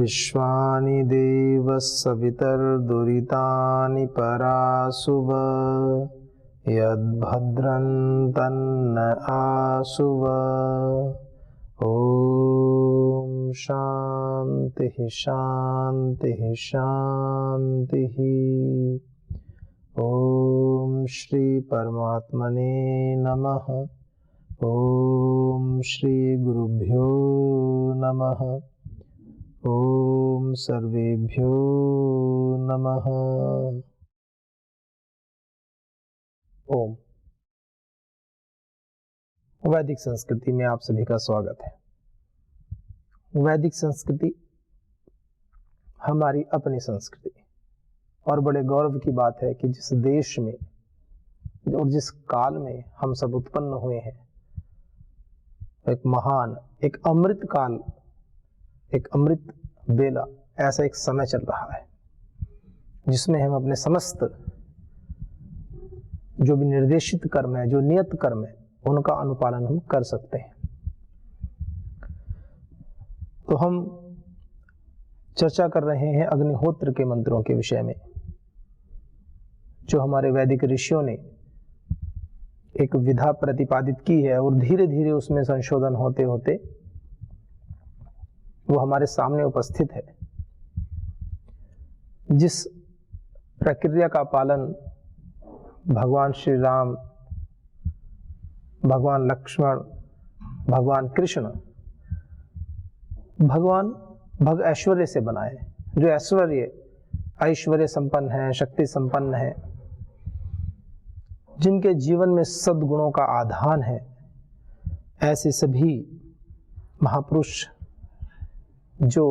विश्वानि देवः सवितर्दुरितानि परासुव यद्भद्रं तन्न आसुव। ॐ शान्तिः शान्तिः शान्तिः। ॐ श्री परमात्मने नमः। ॐ श्री गुरुभ्यो नमः। ॐ सर्वेभ्यो नमः। ओम। वैदिक संस्कृति में आप सभी का स्वागत है। वैदिक संस्कृति हमारी अपनी संस्कृति और बड़े गौरव की बात है कि जिस देश में और जिस काल में हम सब उत्पन्न हुए हैं, एक महान, एक अमृत काल, एक अमृत बेला, ऐसा एक समय चल रहा है जिसमें हम अपने समस्त जो भी निर्देशित कर्म है, जो नियत कर्म है, उनका अनुपालन हम कर सकते हैं। तो हम चर्चा कर रहे हैं अग्निहोत्र के मंत्रों के विषय में, जो हमारे वैदिक ऋषियों ने एक विधा प्रतिपादित की है और धीरे धीरे उसमें संशोधन होते होते वो हमारे सामने उपस्थित है। जिस प्रक्रिया का पालन भगवान श्री राम, भगवान लक्ष्मण, भगवान कृष्ण, भगवान भग ऐश्वर्य से बनाए, जो ऐश्वर्य संपन्न है, शक्ति संपन्न है, जिनके जीवन में सद्गुणों का आधान है, ऐसे सभी महापुरुष जो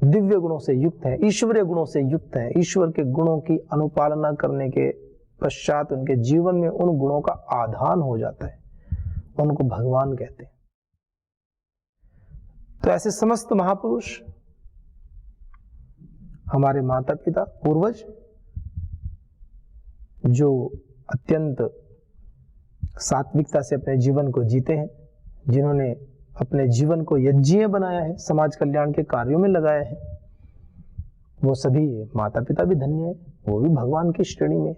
दिव्य गुणों से युक्त हैं, ईश्वरीय गुणों से युक्त हैं, ईश्वर के गुणों की अनुपालना करने के पश्चात उनके जीवन में उन गुणों का आधान हो जाता है, उनको भगवान कहते हैं। तो ऐसे समस्त महापुरुष हमारे माता पिता, पूर्वज, जो अत्यंत सात्विकता से अपने जीवन को जीते हैं, जिन्होंने अपने जीवन को यज्ञीय बनाया है, समाज कल्याण के कार्यों में लगाया है, वो सभी माता पिता भी धन्य है, वो भी भगवान की श्रेणी में।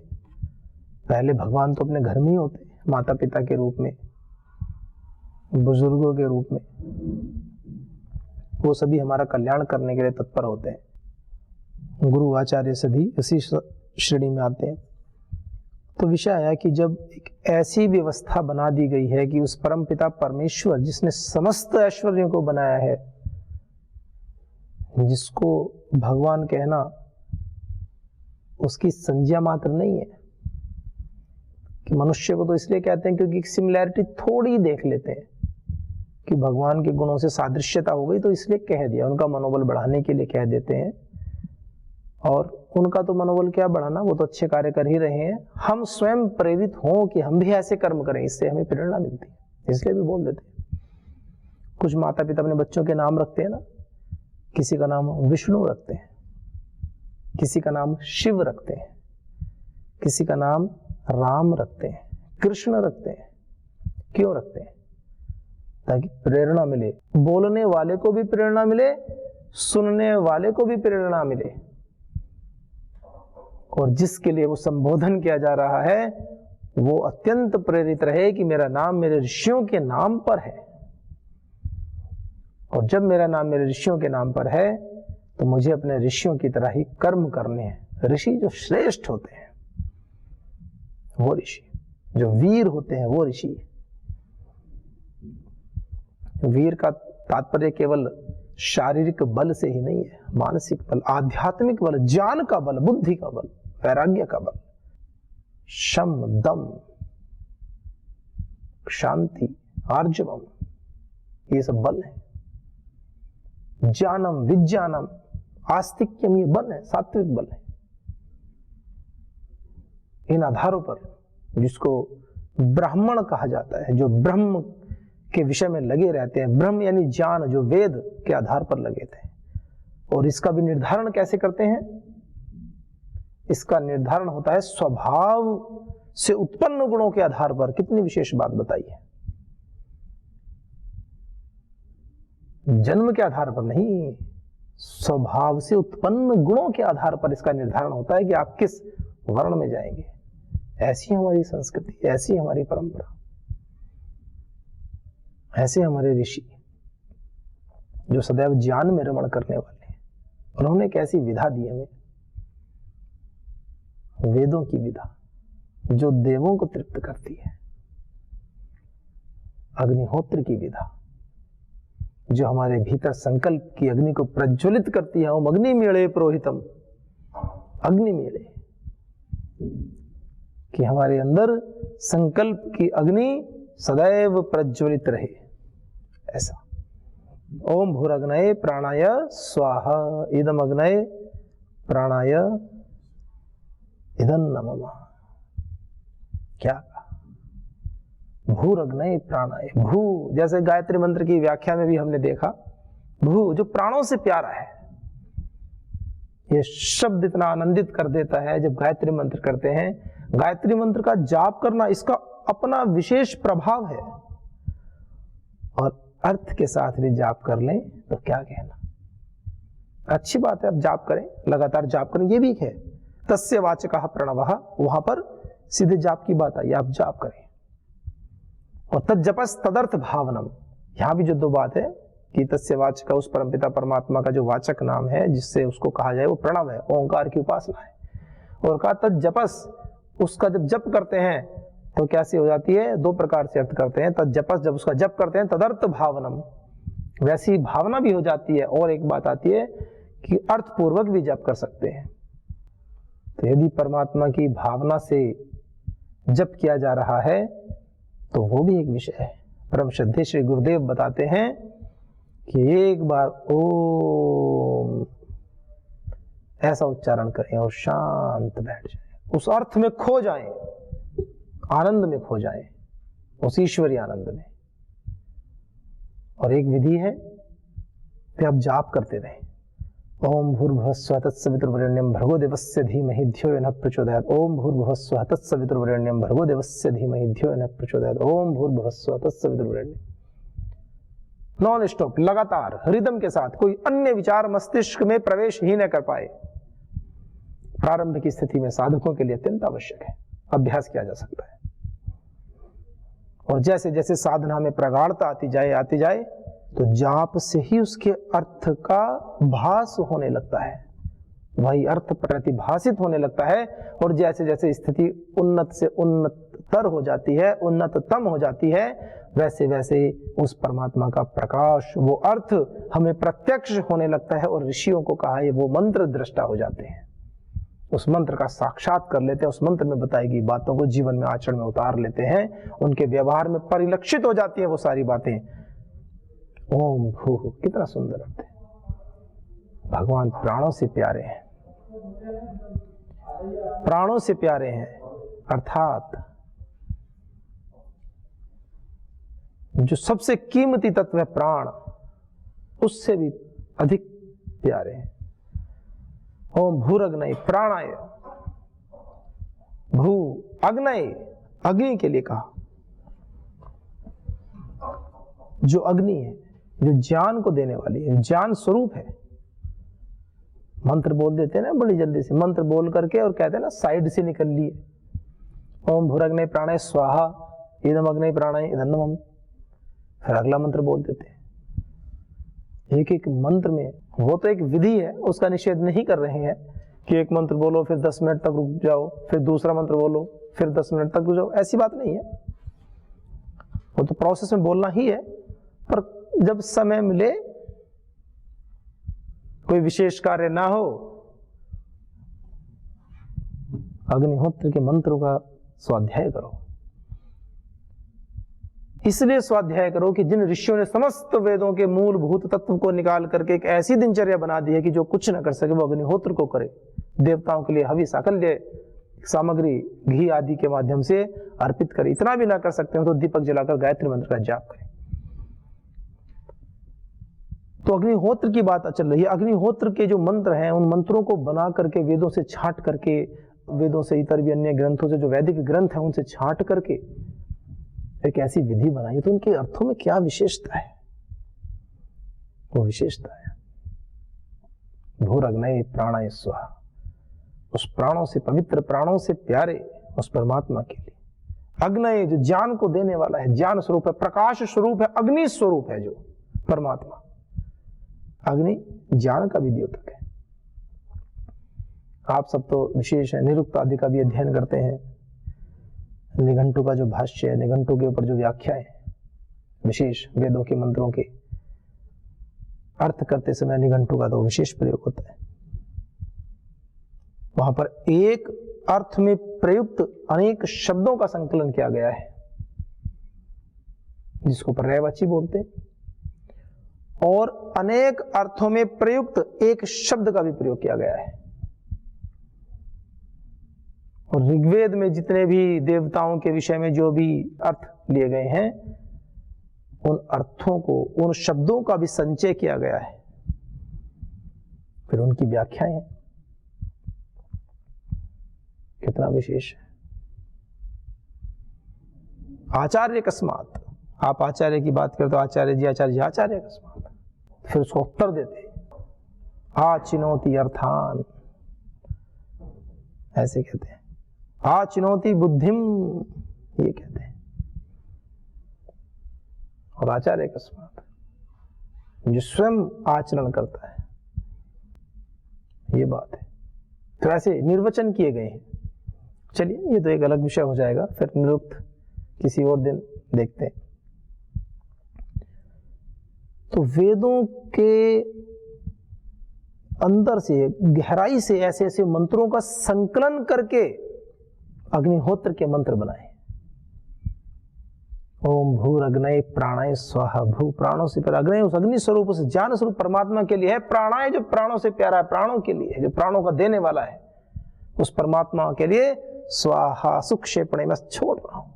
पहले भगवान तो अपने घर में ही होते हैं, माता पिता के रूप में, बुजुर्गों के रूप में, वो सभी हमारा कल्याण करने के लिए तत्पर होते हैं। गुरु आचार्य सभी इसी श्रेणी में आते हैं। तो विषय आया कि जब एक ऐसी व्यवस्था बना दी गई है कि उस परम पिता परमेश्वर, जिसने समस्त ऐश्वर्यों को बनाया है, जिसको भगवान कहना उसकी संज्ञा मात्र नहीं है, कि मनुष्य को तो इसलिए कहते हैं क्योंकि सिमिलैरिटी थोड़ी देख लेते हैं कि भगवान के गुणों से सादृश्यता हो गई, तो इसलिए कह दिया, उनका मनोबल बढ़ाने के लिए कह देते हैं। और उनका तो मनोबल क्या बढ़ाना, वो तो अच्छे कार्य कर ही रहे हैं, हम स्वयं प्रेरित हों कि हम भी ऐसे कर्म करें, इससे हमें प्रेरणा मिलती है, इसलिए भी बोल देते हैं। कुछ माता पिता अपने बच्चों के नाम रखते हैं ना, किसी का नाम विष्णु रखते हैं, किसी का नाम शिव रखते हैं, किसी का नाम राम रखते हैं, कृष्ण रखते हैं। क्यों रखते हैं? ताकि प्रेरणा मिले, बोलने वाले को भी प्रेरणा मिले, सुनने वाले को भी प्रेरणा मिले, और जिसके लिए वो संबोधन किया जा रहा है वो अत्यंत प्रेरित रहे कि मेरा नाम मेरे ऋषियों के नाम पर है। और जब मेरा नाम मेरे ऋषियों के नाम पर है तो मुझे अपने ऋषियों की तरह ही कर्म करने हैं। ऋषि जो श्रेष्ठ होते हैं वो ऋषि, जो वीर होते हैं वो ऋषि। वीर का तात्पर्य केवल शारीरिक बल से ही नहीं है, मानसिक बल, आध्यात्मिक बल, ज्ञान का बल, बुद्धि का बल, वैराग्य का बल, शम दम, शांति, आर्जवम, ये सब बल है। ज्ञानम, विज्ञानम, आस्तिक्यम, ये बल है, सात्विक बल है। इन आधारों पर जिसको ब्राह्मण कहा जाता है, जो ब्रह्म के विषय में लगे रहते हैं, ब्रह्म यानी ज्ञान, जो वेद के आधार पर लगे थे। और इसका भी निर्धारण कैसे करते हैं? इसका निर्धारण होता है स्वभाव से उत्पन्न गुणों के आधार पर। कितनी विशेष बात बताई है, जन्म के आधार पर नहीं, स्वभाव से उत्पन्न गुणों के आधार पर इसका निर्धारण होता है कि आप किस वर्ण में जाएंगे। ऐसी हमारी संस्कृति, ऐसी हमारी परंपरा, ऐसे हमारे ऋषि जो सदैव ज्ञान में रमण करने वाले हैं। उन्होंने एक ऐसी विधा दी हमें, वेदों की विधा, जो देवों को तृप्त करती है। अग्निहोत्र की विधा जो हमारे भीतर संकल्प की अग्नि को प्रज्वलित करती है। ओम अग्नि मीणे पुरोहितम, अग्नि मीणे, कि हमारे अंदर संकल्प की अग्नि सदैव प्रज्वलित रहे। ऐसा ओम भूरग्नये प्राणाय स्वाहा इदम अग्नये प्राणाय इदं नमः। क्या भूरग्नये प्राणाय, भू जैसे गायत्री मंत्र की व्याख्या में भी हमने देखा, भू जो प्राणों से प्यारा है। ये शब्द इतना आनंदित कर देता है जब गायत्री मंत्र करते हैं। गायत्री मंत्र का जाप करना, इसका अपना विशेष प्रभाव है। और अर्थ के साथ भी जाप कर लें तो क्या कहना, अच्छी बात है। आप जाप करें, लगातार जाप करें, ये भी है। तस्य वाचकः प्रणवः, वहां पर सीधे जाप की बात आई, आप जाप करें। और तज्जपस तदर्थ भावनम, यहां भी जो दो बात है कि तस्य वाचक, उस परमपिता परमात्मा का जो वाचक नाम है जिससे उसको कहा जाए, वो प्रणव है, ओंकार की उपासना है। और कहा तज्जपस, उसका जब जप करते हैं तो कैसी हो जाती है, दो प्रकार से अर्थ करते हैं। तज्जपस, जब उसका जप करते हैं, तदर्थ भावनम, वैसी भावना भी हो जाती है। और एक बात आती है कि अर्थपूर्वक भी जप कर सकते हैं। तो यदि परमात्मा की भावना से जप किया जा रहा है तो वो भी एक विषय है। परम श्रद्धेय श्री गुरुदेव बताते हैं कि एक बार ओम ऐसा उच्चारण करें और शांत बैठ जाएं, उस अर्थ में खो जाएं, आनंद में खो जाएं, उस ईश्वरीय आनंद में। और एक विधि है कि आप जाप करते रहें। ओम भूर्भुवस्सुवः तत्सवितुर्वरेण्यं भर्गो देवस्य धीमहि धियो यो नः प्रचोदयात्। ओम भूर्भुवस्सुवः तत्सवितुर्वरेण्यं भर्गो देवस्य धीमहि धियो यो नः प्रचोदयात्। ओम भूर्भुवस्सुवः तत्सवितुर्वरेण्यं, नॉन स्टॉप, लगातार रिदम के साथ, कोई अन्य विचार मस्तिष्क में प्रवेश ही न कर पाए। प्रारंभ की स्थिति में साधकों के लिए अत्यंत आवश्यक है, अभ्यास किया जा सकता है। और जैसे जैसे साधना में प्रगाढ़ता आती जाए तो जाप से ही उसके अर्थ का भास होने लगता है, वही अर्थ प्रतिभासित होने लगता है। और जैसे जैसे स्थिति उन्नत से उन्नततर हो जाती है, उन्नततम हो जाती है, वैसे वैसे उस परमात्मा का प्रकाश, वो अर्थ हमें प्रत्यक्ष होने लगता है। और ऋषियों को कहा है वो मंत्र दृष्टा हो जाते हैं, उस मंत्र का साक्षात कर लेते हैं, उस मंत्र में बताई गई बातों को जीवन में आचरण में उतार लेते हैं, उनके व्यवहार में परिलक्षित हो जाती है वो सारी बातें। ओम भू, कितना सुंदर अर्थ है। भगवान प्राणों से प्यारे हैं, प्राणों से प्यारे हैं, अर्थात जो सबसे कीमती तत्व है प्राण, उससे भी अधिक प्यारे हैं। ओम भूरग्नये प्राणाय, भू अग्नये, अग्नि के लिए कहा, जो अग्नि है, जो ज्ञान को देने वाली है, ज्ञान स्वरूप है। मंत्र बोल देते हैं ना बड़ी जल्दी से, मंत्र बोल करके और कहते हैं ना साइड से निकल लिए। ओम भूरग्नये प्राणाय स्वाहा इदम अग्नये प्राणाय इदं नमः, फिर अगला मंत्र बोल देते हैं। एक एक मंत्र में, वो तो एक विधि है, उसका निषेध नहीं कर रहे हैं कि एक मंत्र बोलो फिर 10 मिनट तक रुक जाओ, फिर दूसरा मंत्र बोलो फिर 10 मिनट तक रुक जाओ, ऐसी बात नहीं है। वो तो प्रोसेस में बोलना ही है, पर जब समय मिले, कोई विशेष कार्य ना हो, अग्निहोत्र के मंत्रों का स्वाध्याय करो। इसलिए स्वाध्याय करो कि जिन ऋषियों ने समस्त वेदों के मूलभूत तत्व को निकाल करके एक ऐसी दिनचर्या बना दी है कि जो कुछ न कर सके वो अग्निहोत्र को करे। देवताओं के लिए हवि साकल्य सामग्री घी आदि के माध्यम से अर्पित करे। इतना भी ना कर सकते हो तो दीपक जलाकर गायत्री मंत्र का जाप करें। तो अग्निहोत्र की बात चल रही है। अग्निहोत्र के जो मंत्र हैं, उन मंत्रों को बना करके, वेदों से छांट करके, वेदों से इतर भी अन्य ग्रंथों से, जो वैदिक ग्रंथ हैं उनसे छांट करके एक ऐसी विधि बनाई। तो उनके अर्थों में क्या विशेषता है? वो विशेषता है भूरग्नये प्राणाय स्वाहा, उस प्राणों से पवित्र, प्राणों से प्यारे उस परमात्मा के लिए। अग्नये जो ज्ञान को देने वाला है, ज्ञान स्वरूप है, प्रकाश स्वरूप है, अग्नि स्वरूप है जो परमात्मा। अग्नि ज्ञान का भी द्योतक है। आप सब तो विशेष निरुक्त आदि का भी अध्ययन करते हैं। निघंटु का जो भाष्य है, निघंटु के ऊपर जो व्याख्या है, विशेष वेदों के मंत्रों के अर्थ करते समय निघंटु का तो विशेष प्रयोग होता है। वहां पर एक अर्थ में प्रयुक्त अनेक शब्दों का संकलन किया गया है, जिसको पर्यायवाची बोलते हैं, और अनेक अर्थों में प्रयुक्त एक शब्द का भी प्रयोग किया गया है। और ऋग्वेद में जितने भी देवताओं के विषय में जो भी अर्थ लिए गए हैं, उन अर्थों को, उन शब्दों का भी संचय किया गया है, फिर उनकी व्याख्याएं हैं। कितना विशेष है। आचार्य अकस्मात, आप आचार्य की बात करते हो, आचार्य जी आचार्य अकस्मात, फिर उसको उत्तर देते आचिनोति अर्थान, ऐसे कहते हैं। आचिनोति बुद्धिम, ये कहते हैं। और आचार्य अकस्मात, जो स्वयं आचरण करता है, ये बात है। तो ऐसे निर्वचन किए गए हैं। चलिए, ये तो एक अलग विषय हो जाएगा, फिर निरुक्त किसी और दिन देखते हैं। तो वेदों के अंदर से, गहराई से ऐसे ऐसे मंत्रों का संकलन करके अग्निहोत्र के मंत्र बनाए। ओम भूरग्नये प्राणाय स्वाहा, भू प्राणों से पर, अग्नि उस अग्नि स्वरूप, उस ज्ञान स्वरूप परमात्मा के लिए है। प्राणाय जो प्राणों से प्यारा है, प्राणों के लिए, जो प्राणों का देने वाला है, उस परमात्मा के लिए स्वाहा सुक्षेपणे, मैं छोड़ रहा हूं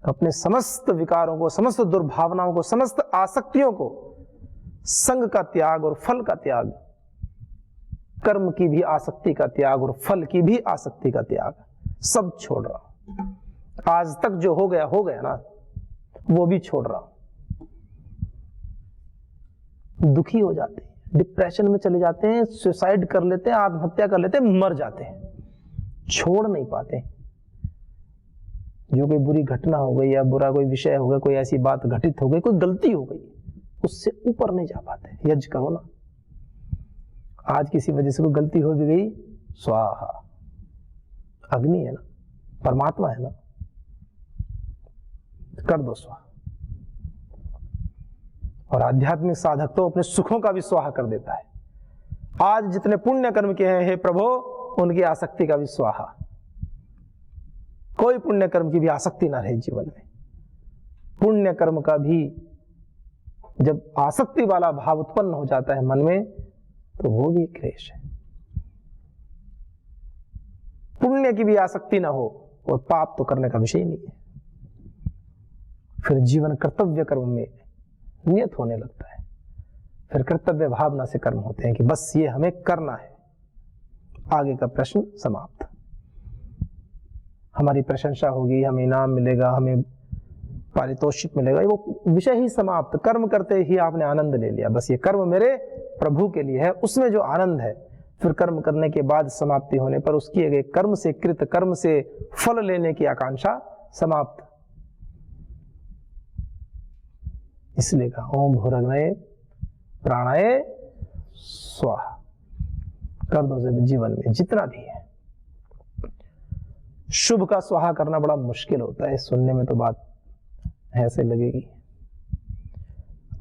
अपने समस्त विकारों को, समस्त दुर्भावनाओं को, समस्त आसक्तियों को, संग का त्याग और फल का त्याग, कर्म की भी आसक्ति का त्याग और फल की भी आसक्ति का त्याग, सब छोड़ रहा हूं। आज तक जो हो गया ना, वो भी छोड़ रहा हूं। दुखी हो जाते हैं, डिप्रेशन में चले जाते हैं, सुसाइड कर लेते हैं, आत्महत्या कर लेते हैं, मर जाते हैं, छोड़ नहीं पाते। जो कोई बुरी घटना हो गई या बुरा कोई विषय हो गया, कोई ऐसी बात घटित हो गई, कोई गलती हो गई, उससे ऊपर नहीं जा पाते। यज्ञ करो ना, आज किसी वजह से कोई गलती हो भी गई, स्वाहा, अग्नि है ना, परमात्मा है ना, कर दो स्वाहा। और आध्यात्मिक साधक तो अपने सुखों का भी स्वाहा कर देता है। आज जितने पुण्य कर्म किए हैं, हे प्रभु, उनकी आसक्ति का भी स्वाहा। कोई पुण्य कर्म की भी आसक्ति ना रहे जीवन में। पुण्य कर्म का भी जब आसक्ति वाला भाव उत्पन्न हो जाता है मन में, तो वो भी क्लेश है। पुण्य की भी आसक्ति ना हो और पाप तो करने का विषय नहीं है। फिर जीवन कर्तव्य कर्म में नियत होने लगता है। फिर कर्तव्य भावना से कर्म होते हैं कि बस ये हमें करना है। आगे का प्रश्न समाप्त। हमारी प्रशंसा होगी, हमें इनाम मिलेगा, हमें पारितोषिक मिलेगा, वो विषय ही समाप्त। कर्म करते ही आपने आनंद ले लिया, बस ये कर्म मेरे प्रभु के लिए है, उसमें जो आनंद है। फिर कर्म करने के बाद समाप्ति होने पर उस किए गए कर्म से, कृत कर्म से फल लेने की आकांक्षा समाप्त। इसलिए कहा ओम भूरग्नये प्राणाय स्वाहा, कर दो जीवन में जितना भी है। शुभ का स्वाहा करना बड़ा मुश्किल होता है, सुनने में तो बात ऐसे लगेगी।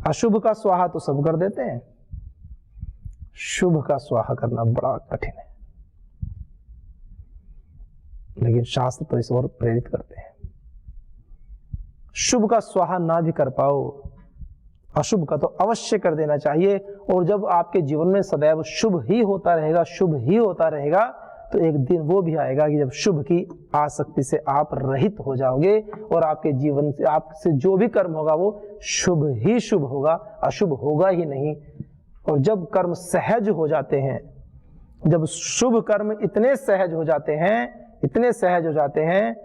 अशुभ का स्वाहा तो सब कर देते हैं, शुभ का स्वाहा करना बड़ा कठिन है। लेकिन शास्त्र तो इस ओर प्रेरित करते हैं। शुभ का स्वाहा ना भी कर पाओ, अशुभ का तो अवश्य कर देना चाहिए। और जब आपके जीवन में सदैव शुभ ही होता रहेगा, शुभ ही होता रहेगा, तो एक दिन वो भी आएगा कि जब शुभ की आसक्ति से आप रहित हो जाओगे और आपके जीवन से, आपसे जो भी कर्म होगा वो शुभ ही शुभ होगा, अशुभ होगा ही नहीं। और जब कर्म सहज हो जाते हैं, जब शुभ कर्म इतने सहज हो जाते हैं, इतने सहज हो जाते हैं,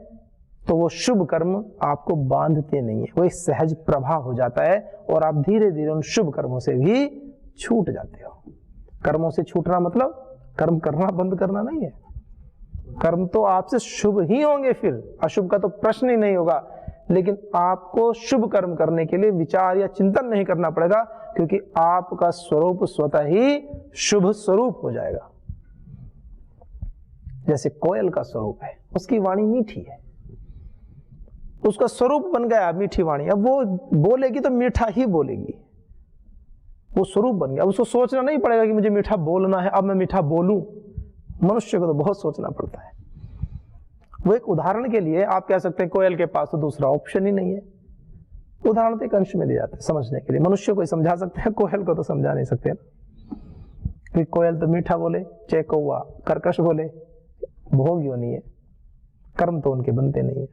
तो वो शुभ कर्म आपको बांधते नहीं है, वो एक सहज प्रवाह हो जाता है और आप धीरे धीरे उन शुभ कर्मों से भी छूट जाते हो। कर्मों से छूटना मतलब कर्म करना बंद करना नहीं है। कर्म तो आपसे शुभ ही होंगे, फिर अशुभ का तो प्रश्न ही नहीं होगा, लेकिन आपको शुभ कर्म करने के लिए विचार या चिंतन नहीं करना पड़ेगा, क्योंकि आपका स्वरूप स्वतः ही शुभ स्वरूप हो जाएगा। जैसे कोयल का स्वरूप है, उसकी वाणी मीठी है, उसका स्वरूप बन गया मीठी वाणी। अब वो बोलेगी तो मीठा ही बोलेगी, वो स्वरूप बन गया। उसको सोचना नहीं पड़ेगा कि मुझे मीठा बोलना है, अब मैं मीठा बोलूं। मनुष्य को तो बहुत सोचना पड़ता है। वो एक उदाहरण के लिए आप कह सकते हैं कोयल के पास तो दूसरा ऑप्शन ही नहीं है। उदाहरण तो एक अंश में दिए जाते हैं समझने के लिए। मनुष्य को ही समझा सकते हैं, कोयल को तो समझा नहीं सकते ना। कि कोयल तो मीठा बोले, चाहे कौवा कर्कश बोले, भोग योनि है, कर्म तो उनके बनते नहीं है,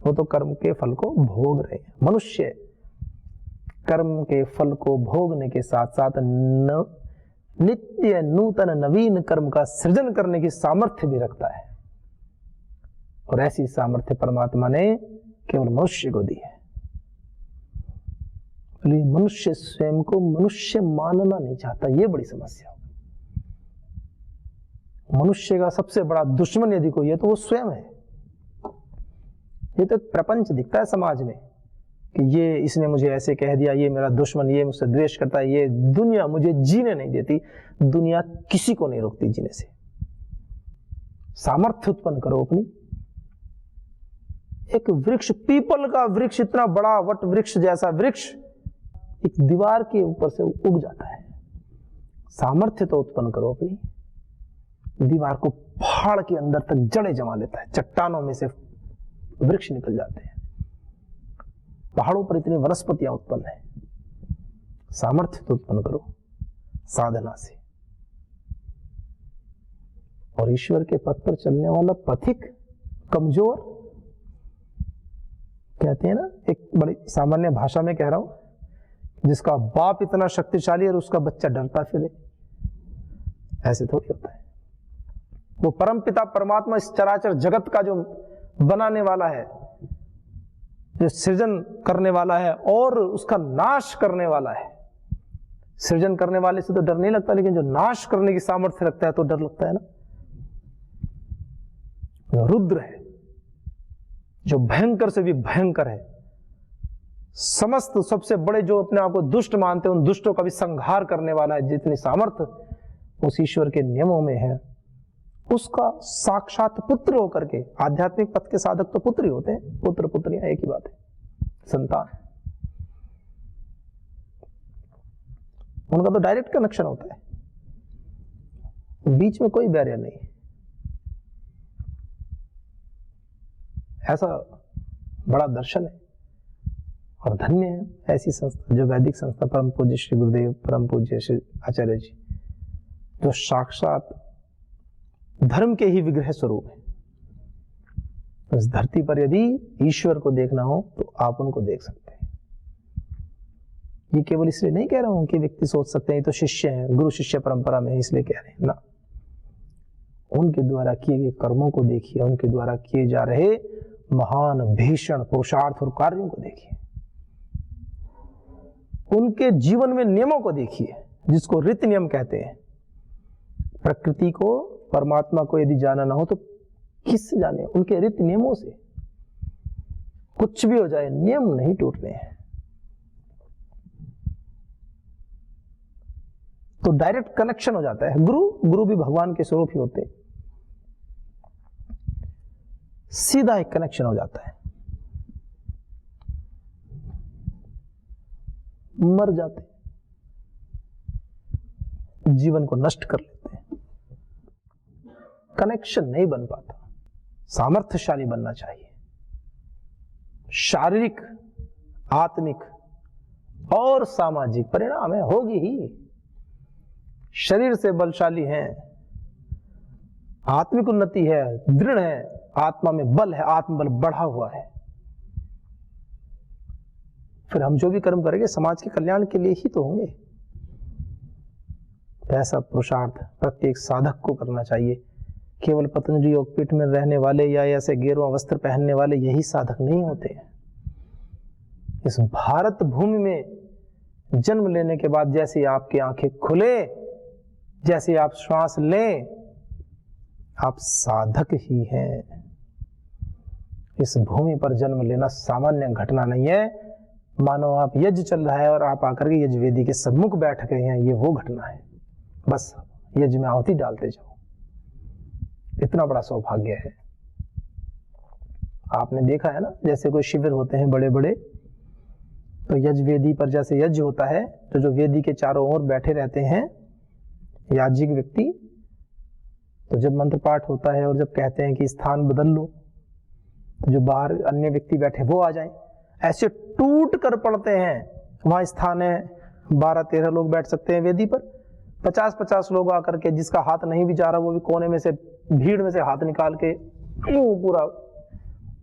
वो तो कर्म के फल को भोग रहे हैं। मनुष्य कर्म के फल को भोगने के साथ साथ नित्य नूतन नवीन कर्म का सृजन करने की सामर्थ्य भी रखता है, और ऐसी सामर्थ्य परमात्मा ने केवल मनुष्य को दी है। मनुष्य स्वयं को मनुष्य मानना नहीं चाहता, यह बड़ी समस्या। मनुष्य का सबसे बड़ा दुश्मन यदि कोई है तो वो स्वयं है। ये तो एक प्रपंच दिखता है समाज में कि ये इसने मुझे ऐसे कह दिया, ये मेरा दुश्मन, ये मुझसे द्वेष करता है, ये दुनिया मुझे जीने नहीं देती। दुनिया किसी को नहीं रोकती जीने से। सामर्थ्य उत्पन्न करो अपनी। एक वृक्ष, पीपल का वृक्ष, इतना बड़ा वट वृक्ष जैसा वृक्ष एक दीवार के ऊपर से उग जाता है। सामर्थ्य तो उत्पन्न करो अपनी। दीवार को फाड़ के अंदर तक जड़ें जमा लेता है, चट्टानों में से वृक्ष निकल जाते हैं, पहाड़ों पर इतनी वनस्पतियां उत्पन्न है। सामर्थ्य तो उत्पन्न करो साधना से। और ईश्वर के पथ पर चलने वाला पथिक कमजोर, कहते हैं ना, एक बड़ी सामान्य भाषा में कह रहा हूं, जिसका बाप इतना शक्तिशाली और उसका बच्चा डरता फिरे, ऐसे थोड़ी होता है। वो परमपिता परमात्मा इस चराचर जगत का जो बनाने वाला है, जो सृजन करने वाला है और उसका नाश करने वाला है। सृजन करने वाले से तो डर नहीं लगता, लेकिन जो नाश करने की सामर्थ्य रखता है तो डर लगता है ना। जो रुद्र है, जो भयंकर से भी भयंकर है, समस्त सबसे बड़े जो अपने आप को दुष्ट मानते हैं उन दुष्टों का भी संहार करने वाला है, जितनी सामर्थ्य उस ईश्वर के नियमों में है, उसका साक्षात पुत्र होकर के, आध्यात्मिक पथ के साधक तो पुत्र ही होते हैं, पुत्र पुत्रियां एक ही बात है, संतान, उनका तो डायरेक्ट कनेक्शन होता है, बीच में कोई बैरियर नहीं। ऐसा बड़ा दर्शन है और धन्य है ऐसी संस्था, जो वैदिक संस्था, परम पूज्य श्री गुरुदेव, परम पूज्य श्री आचार्य जी, जो साक्षात धर्म के ही विग्रह स्वरूप है। इस धरती पर यदि ईश्वर को देखना हो तो आप उनको देख सकते हैं। ये केवल इसलिए नहीं कह रहा हूं कि व्यक्ति सोच सकते हैं तो शिष्य हैं, गुरु शिष्य परंपरा में इसलिए कह रहे हैं ना। उनके द्वारा किए गए कर्मों को देखिए, उनके द्वारा किए जा रहे महान भीषण पुरुषार्थ और कार्यों को देखिए, उनके जीवन में नियमों को देखिए, जिसको रीति नियम कहते हैं। प्रकृति को, परमात्मा को यदि जानना हो तो किससे जाने? उनके रीति नियमों से। कुछ भी हो जाए, नियम नहीं टूटने हैं। तो डायरेक्ट कनेक्शन हो जाता है। गुरु भी भगवान के स्वरूप ही होते हैं। सीधा एक कनेक्शन हो जाता है। मर जाते, जीवन को नष्ट कर लेते हैं, कनेक्शन नहीं बन पाता। सामर्थ्यशाली बनना चाहिए, शारीरिक, आत्मिक और सामाजिक परिणाम है, होगी ही। शरीर से बलशाली हैं, आत्मिक उन्नति है, दृढ़ है, आत्मा में बल है, आत्मबल बढ़ा हुआ है। फिर हम जो भी कर्म करेंगे समाज के कल्याण के लिए ही तो होंगे। ऐसा पुरुषार्थ प्रत्येक साधक को करना चाहिए। केवल पतंजलि योगपीठ में रहने वाले या ऐसे गेरुआ वस्त्र पहनने वाले यही साधक नहीं होते हैं। इस भारत भूमि में जन्म लेने के बाद जैसे आपकी आंखें खुले, जैसे आप श्वास लें, आप साधक ही हैं। इस भूमि पर जन्म लेना सामान्य घटना नहीं है। मानो आप यज्ञ चल रहा है और आप आकर के यज्ञ वेदी के सम्मुख बैठ गए हैं, ये वो घटना है। बस यज्ञ में आहुति डालते जाओ, इतना बड़ा सौभाग्य है। आपने देखा है ना, जैसे कोई शिविर होते हैं बड़े बड़े, तो यज्ञ वेदी पर जैसे यज्ञ होता है, तो जो वेदी के चारों ओर बैठे रहते हैं याज्ञिक व्यक्ति, तो जब मंत्र पाठ होता है और जब कहते हैं कि स्थान बदल लो, तो जो बाहर अन्य व्यक्ति बैठे वो आ जाएं, ऐसे टूट कर पड़ते हैं। वहां स्थान है, 12-13 लोग बैठ सकते हैं वेदी पर, 50-50 लोग आकर के, जिसका हाथ नहीं भी जा रहा वो भी कोने में से, भीड़ में से हाथ निकाल के पूरा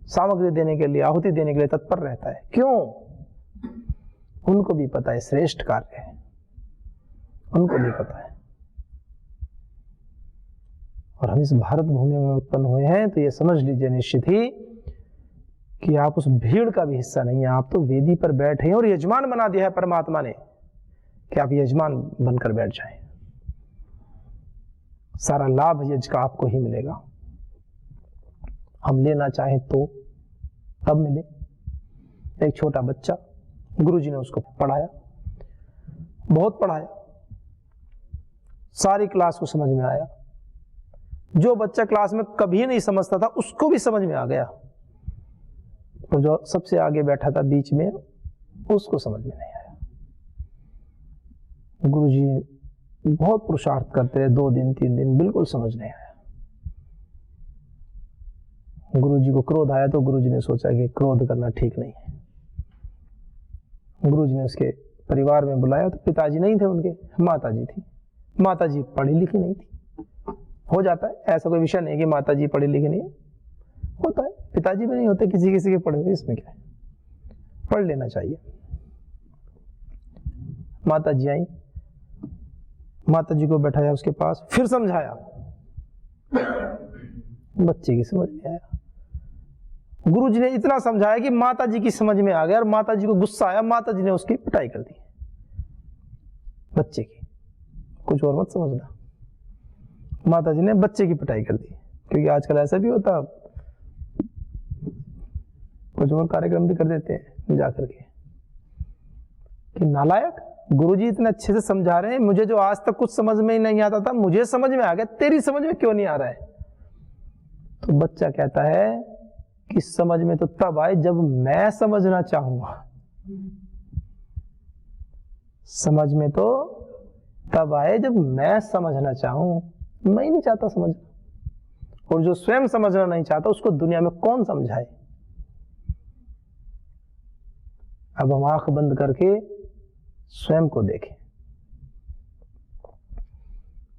सामग्री देने के लिए, आहुति देने के लिए तत्पर रहता है। क्यों? उनको भी पता है श्रेष्ठ कार्य है, उनको भी पता है। और हम इस भारत भूमि में उत्पन्न हुए हैं, तो ये समझ लीजिए निश्चित ही कि आप उस भीड़ का भी हिस्सा नहीं है। आप तो वेदी पर बैठे हैं और यजमान बना दिया है परमात्मा ने कि आप यजमान बनकर बैठ जाएं। सारा लाभ यज्ञ का आपको ही मिलेगा। हम लेना चाहें तो तब मिले। एक छोटा बच्चा, गुरुजी ने उसको पढ़ाया, बहुत पढ़ाया, सारी क्लास को समझ में आया। जो बच्चा क्लास में कभी नहीं समझता था उसको भी समझ में आ गया, और जो सबसे आगे बैठा था बीच में, उसको समझ में नहीं आया। गुरुजी बहुत पुरुषार्थ करते रहे, 2 दिन 3 दिन, बिल्कुल समझ नहीं आया। गुरुजी को क्रोध आया, तो गुरुजी ने सोचा कि क्रोध करना ठीक नहीं है। गुरुजी ने उसके परिवार में बुलाया, तो पिताजी नहीं थे उनके, माताजी थी। माताजी पढ़ी लिखी नहीं थी। हो जाता है, ऐसा कोई विषय नहीं कि माताजी पढ़ी लिखी नहीं है, होता है। पिताजी भी नहीं होते, किसी किसी के पढ़े हुए, इसमें क्या है, पढ़ लेना चाहिए। माताजी आई, माताजी को बैठाया उसके पास, फिर समझाया, बच्चे की समझ में आया। गुरुजी ने इतना समझाया कि माताजी की समझ में आ गया, और माताजी को गुस्सा आया, माताजी ने उसकी पिटाई कर दी बच्चे की। कुछ और मत समझना, माताजी ने बच्चे की पिटाई कर दी। क्योंकि आजकल ऐसा भी होता, कुछ और कार्यक्रम भी कर देते हैं जाकर के कि नालायक, गुरुजी इतने अच्छे से समझा रहे हैं, मुझे जो आज तक कुछ समझ में ही नहीं आता था, मुझे समझ में आ गया, तेरी समझ में क्यों नहीं आ रहा है? तो बच्चा कहता है कि समझ में तो तब आए जब मैं समझना चाहूंगा। समझ में तो तब आए जब मैं समझना चाहूं, मैं ही नहीं चाहता समझना। और जो स्वयं समझना नहीं चाहता उसको दुनिया में कौन समझाए? अब हम आंख बंद करके स्वयं को देखें,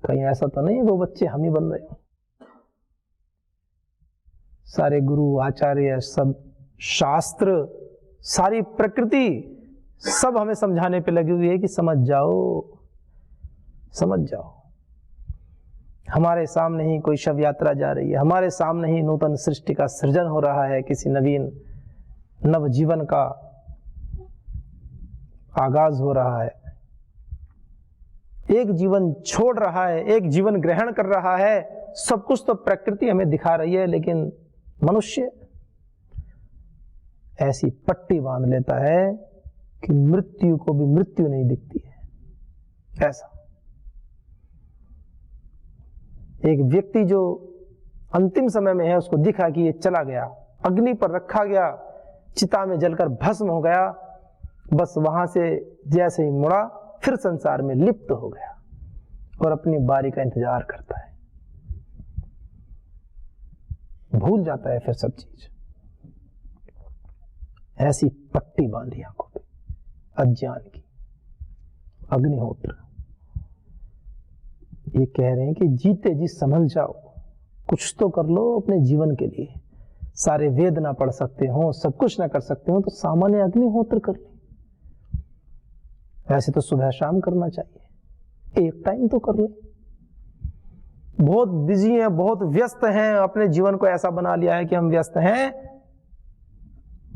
कहीं ऐसा तो नहीं वो बच्चे हम ही बन रहे हो। सारे गुरु आचार्य, सब शास्त्र, सारी प्रकृति, सब हमें समझाने पे लगी हुई है कि समझ जाओ, समझ जाओ। हमारे सामने ही कोई शव यात्रा जा रही है, हमारे सामने ही नूतन सृष्टि का सृजन हो रहा है, किसी नवीन नव जीवन का आगाज हो रहा है। एक जीवन छोड़ रहा है, एक जीवन ग्रहण कर रहा है। सब कुछ तो प्रकृति हमें दिखा रही है, लेकिन मनुष्य ऐसी पट्टी बांध लेता है कि मृत्यु को भी मृत्यु नहीं दिखती है। ऐसा एक व्यक्ति जो अंतिम समय में है, उसको दिखा कि ये चला गया, अग्नि पर रखा गया, चिता में जलकर भस्म हो गया, बस वहां से जैसे ही मुड़ा फिर संसार में लिप्त हो गया और अपनी बारी का इंतजार करता है, भूल जाता है फिर सब चीज। ऐसी पट्टी बांधी आंखों पे अज्ञान की। अग्निहोत्र ये कह रहे हैं कि जीते जी संभल जाओ, कुछ तो कर लो अपने जीवन के लिए। सारे वेद ना पढ़ सकते हो, सब कुछ ना कर सकते हो, तो सामान्य अग्निहोत्र कर ले। वैसे तो सुबह शाम करना चाहिए, एक टाइम तो कर ले। बहुत बिजी हैं, बहुत व्यस्त हैं, अपने जीवन को ऐसा बना लिया है कि हम व्यस्त हैं।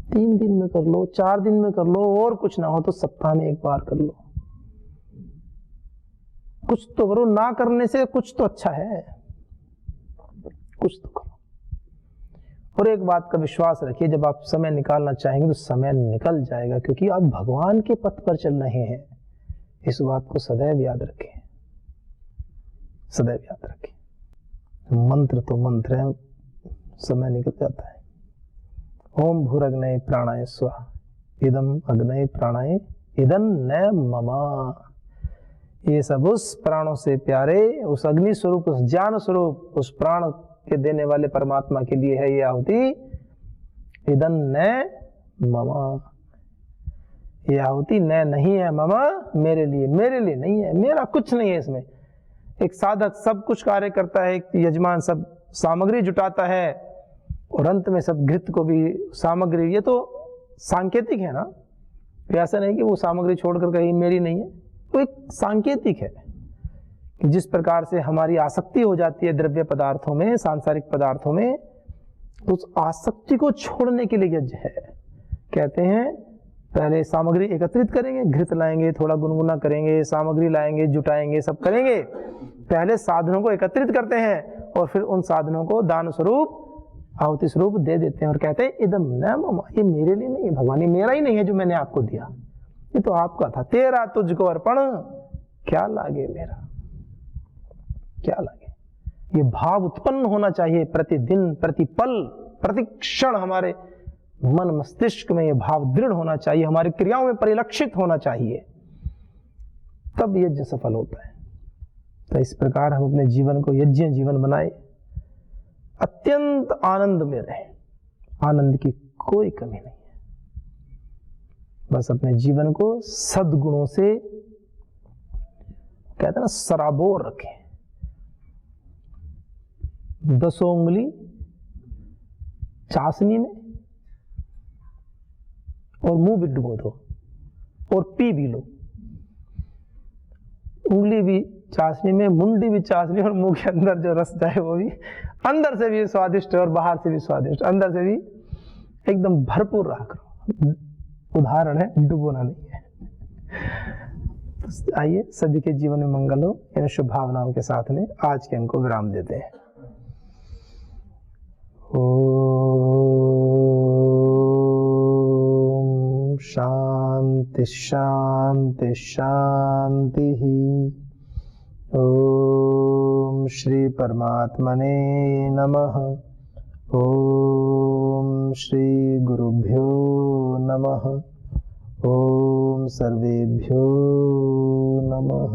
3 दिन में कर लो, 4 दिन में कर लो, और कुछ ना हो तो सप्ताह में 1 बार कर लो। कुछ तो करो, ना करने से कुछ तो अच्छा है, कुछ तो करो। और एक बात का विश्वास रखिए, जब आप समय निकालना चाहेंगे तो समय निकल जाएगा, क्योंकि आप भगवान के पथ पर चल रहे हैं। इस बात को सदैव याद रखें, सदैव याद रखें। मंत्र तो मंत्र है, समय निकल जाता है। ओम भूरग्नये प्राणाय स्वाहा, इदम अग्नये प्राणाय इदं न ममा। ये सब उस प्राणों से प्यारे, उस अग्नि स्वरूप, उस ज्ञान स्वरूप, उस प्राण के देने वाले परमात्मा के लिए है ये आहुति। इदं न ममा, ये आहुति न नहीं है ममा, मेरे लिए, मेरे लिए नहीं है, मेरा कुछ नहीं है इसमें। एक साधक सब कुछ कार्य करता है, एक यजमान सब सामग्री जुटाता है, और अंत में सब घृत को भी सामग्री, ये तो सांकेतिक है ना, ऐसा नहीं कि वो सामग्री छोड़कर कहीं मेरी नहीं है, वो एक सांकेतिक है कि जिस प्रकार से हमारी आसक्ति हो जाती है द्रव्य पदार्थों में, सांसारिक पदार्थों में, तो उस आसक्ति को छोड़ने के लिए यज्ञ है। कहते हैं पहले सामग्री एकत्रित करेंगे, घृत लाएंगे, थोड़ा गुनगुना करेंगे, सामग्री लाएंगे, जुटाएंगे, सब करेंगे। पहले साधनों को एकत्रित करते हैं और फिर उन साधनों को दान स्वरूप, आहुति स्वरूप दे देते हैं और कहते हैं इदम न ममा, ये मेरे लिए नहीं है भगवान, ये मेरा ही नहीं है जो मैंने आपको दिया, ये तो आपका था, तेरा तुझको अर्पण, क्या लागे मेरा, क्या लागे। ये भाव उत्पन्न होना चाहिए प्रतिदिन, प्रतिपल, प्रतिक्षण हमारे मन मस्तिष्क में ये भाव दृढ़ होना चाहिए, हमारी क्रियाओं में परिलक्षित होना चाहिए, तब यज्ञ सफल होता है। तो इस प्रकार हम अपने जीवन को यज्ञ जीवन बनाए, अत्यंत आनंद में रहे, आनंद की कोई कमी नहीं है। बस अपने जीवन को सद्गुणों से, कहते हैं ना, सराबोर रखें। 10 उंगली चाशनी में और मुंह भी डुबो दो और पी भी लो। उंगली भी चाशनी में, मुंडी भी चाशनी, और मुंह के अंदर जो रस जाए वो भी अंदर से भी स्वादिष्ट और बाहर से भी स्वादिष्ट, अंदर से भी एकदम भरपूर रहा करो। उदाहरण है, डुबोना नहीं है। तो आइए सभी के जीवन में मंगल हो, इन शुभ भावनाओं के साथ में आज के अंक को विराम देते हैं। ओम शांति शांति शांति। ओम श्री परमात्मने नमः। ओम श्री गुरुभ्यो नमः। ओम सर्वेभ्यो नमः।